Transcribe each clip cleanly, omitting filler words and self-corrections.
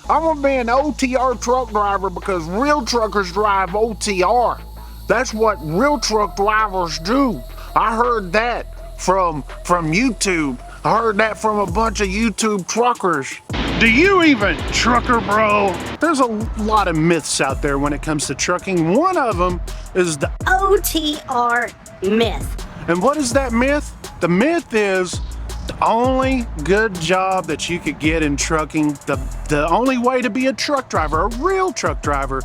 I'm gonna be an OTR truck driver because real truckers drive OTR. That's what real truck drivers do. I heard that from YouTube. I heard that from a bunch of YouTube truckers. Do you even, trucker bro? There's a lot of myths out there when it comes to trucking. One of them is the OTR myth. And what is that myth? The myth is the only good job that you could get in trucking, the only way to be a truck driver, a real truck driver,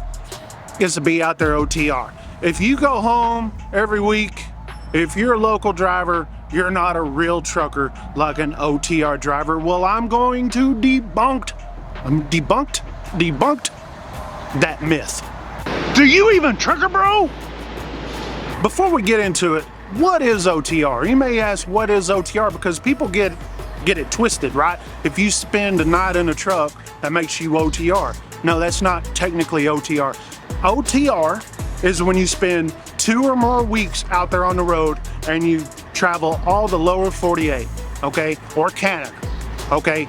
is to be out there OTR. If you go home every week, if you're a local driver, you're not a real trucker like an OTR driver. Well, I'm going to debunk that myth. Do you even, trucker bro? Before we get into it, what is OTR? You may ask, what is OTR? Because people get it twisted, right? If you spend a night in a truck, that makes you OTR. No, that's not technically OTR. OTR is when you spend 2 or more weeks out there on the road and you travel all the lower 48, okay? Or Canada, okay?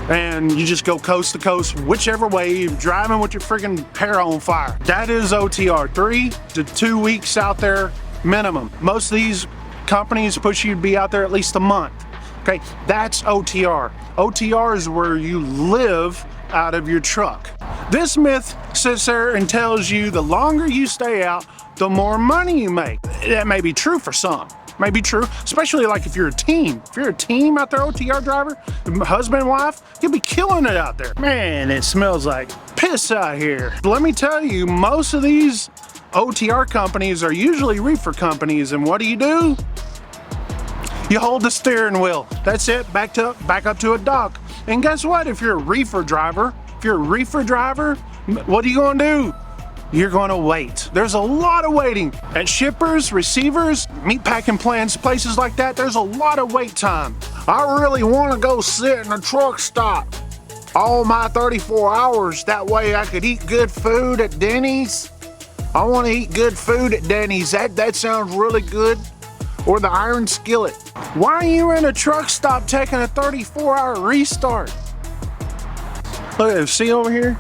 And you just go coast to coast, whichever way, you're driving with your friggin' hair on fire. That is OTR, 3 to 2 weeks out there minimum. Most of these companies push you to be out there at least a month, okay? That's OTR. OTR is where you live out of your truck. This myth sits there and tells you the longer you stay out, the more money you make. That may be true for some. May be true, especially like if you're a team. If you're a team out there, OTR driver, husband, wife, you'll be killing it out there. Man, it smells like piss out here. Let me tell you, most of these OTR companies are usually reefer companies, and what do? You hold the steering wheel. That's it, back up to a dock. And guess what? If you're a reefer driver, what are you gonna do? You're gonna wait. There's a lot of waiting. At shippers, receivers, meatpacking plants, places like that, there's a lot of wait time. I really wanna go sit in a truck stop all my 34 hours. That way I could eat good food at Denny's. I wanna eat good food at Denny's. That sounds really good. Or the Iron Skillet. Why are you in a truck stop taking a 34-hour restart? Look, see over here?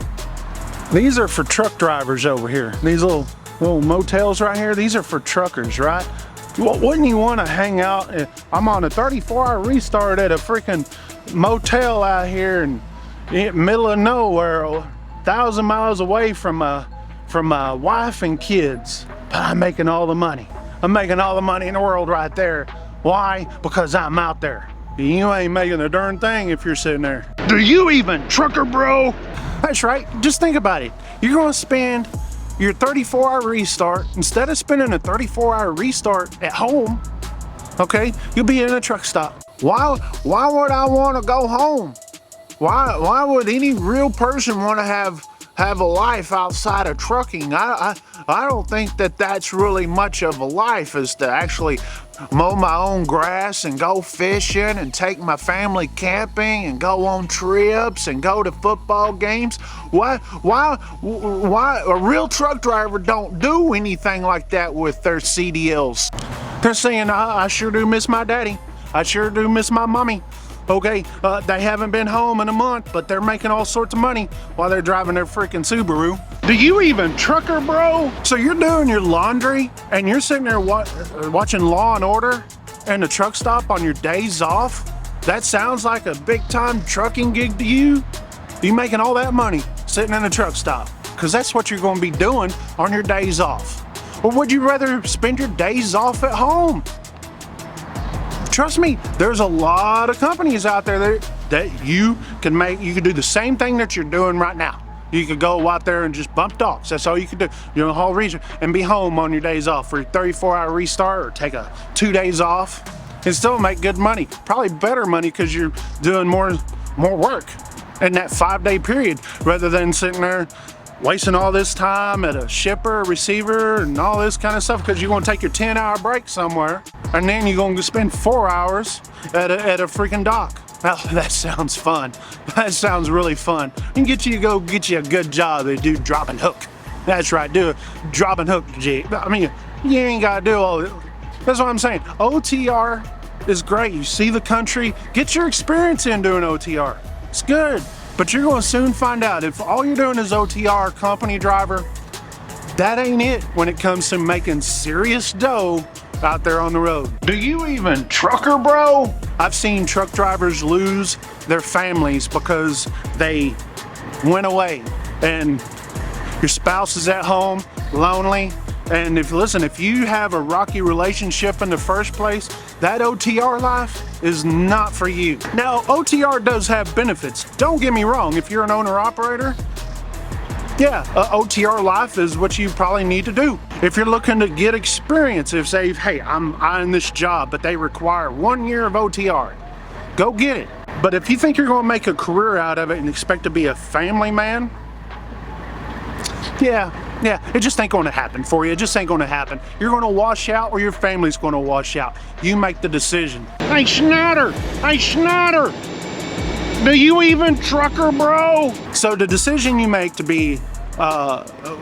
These are for truck drivers over here. These little motels right here, these are for truckers, right? Wouldn't you want to hang out? I'm on a 34-hour restart at a freaking motel out here in the middle of nowhere, 1,000 miles away from my wife and kids. But I'm making all the money. I'm making all the money in the world right there. Why? Because I'm out there. You ain't making a darn thing if you're sitting there. Do you even, trucker bro? That's right, just think about it. You're gonna spend your 34-hour restart, instead of spending a 34-hour restart at home, okay, you'll be in a truck stop. Why would I wanna go home? Why would any real person wanna have a life outside of trucking? I don't think that that's really much of a life, is to actually mow my own grass and go fishing and take my family camping and go on trips and go to football games. Why a real truck driver don't do anything like that with their CDLs? They're saying, I sure do miss my daddy. I sure do miss my mommy. Okay, they haven't been home in a month, but they're making all sorts of money while they're driving their freaking Subaru. Do you even, trucker bro? So you're doing your laundry and you're sitting there watching Law and Order in the truck stop on your days off? That sounds like a big time trucking gig to you? You making all that money sitting in a truck stop? Because that's what you're going to be doing on your days off. Or would you rather spend your days off at home? Trust me, there's a lot of companies out there that you can do the same thing that you're doing right now. You could go out there and just bump docks. That's all you could do. You're in the whole region and be home on your days off for your 34-hour restart, or take 2 days off and still make good money. Probably better money because you're doing more work in that 5-day period rather than sitting there wasting all this time at a shipper, receiver, and all this kind of stuff, because you're going to take your 10-hour break somewhere and then you're going to spend 4 hours at a freaking dock. Well, that sounds fun. That sounds really fun. And get you a good job. They do drop and hook. That's right, do a drop and hook jig. I mean, you ain't got to do all this. That's what I'm saying. OTR is great. You see the country. Get your experience in doing OTR. It's good. But you're going to soon find out if all you're doing is OTR, company driver, that ain't it when it comes to making serious dough out there on the road. Do you even trucker, bro? I've seen truck drivers lose their families because they went away and your spouse is at home lonely. And if you have a rocky relationship in the first place, that OTR life is not for you. Now, OTR does have benefits. Don't get me wrong, if you're an owner-operator, yeah, OTR life is what you probably need to do. If you're looking to get experience, if say, hey, I'm eyeing this job, but they require 1 year of OTR, go get it. But if you think you're going to make a career out of it and expect to be a family man, yeah, it just ain't going to happen for you. It just ain't going to happen. You're going to wash out or your family's going to wash out. You make the decision. Hey, Schnatter! Hey, Schnatter! Do you even trucker, bro? So the decision you make to be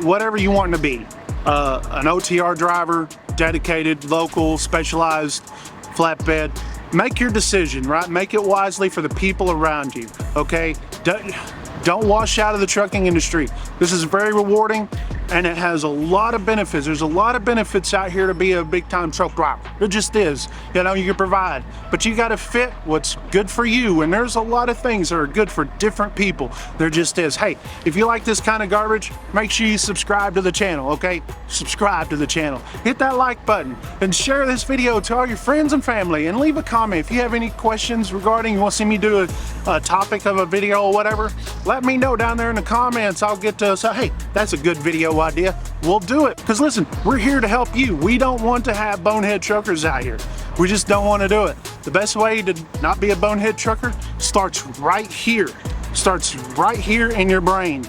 whatever you want to be, an OTR driver, dedicated, local, specialized, flatbed, make your decision, right? Make it wisely for the people around you, okay? Don't wash out of the trucking industry. This is very rewarding and it has a lot of benefits. There's a lot of benefits out here to be a big time truck driver. It just is. You know, you can provide, but you got to fit what's good for you. And there's a lot of things that are good for different people. There just is. Hey, if you like this kind of garbage, make sure you subscribe to the channel, okay? Subscribe to the channel. Hit that like button and share this video to all your friends and family and leave a comment. If you have any questions regarding, you want to see me do a topic of a video or whatever, let me know down there in the comments. I'll get to say, hey, that's a good video idea. We'll do it. Because listen, we're here to help you. We don't want to have bonehead truckers out here. We just don't want to do it. The best way to not be a bonehead trucker starts right here. Starts right here in your brain.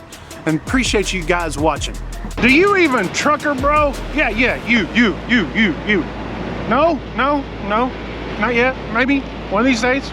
And appreciate you guys watching. Do you even trucker, bro? Yeah, you. No, not yet. Maybe one of these days.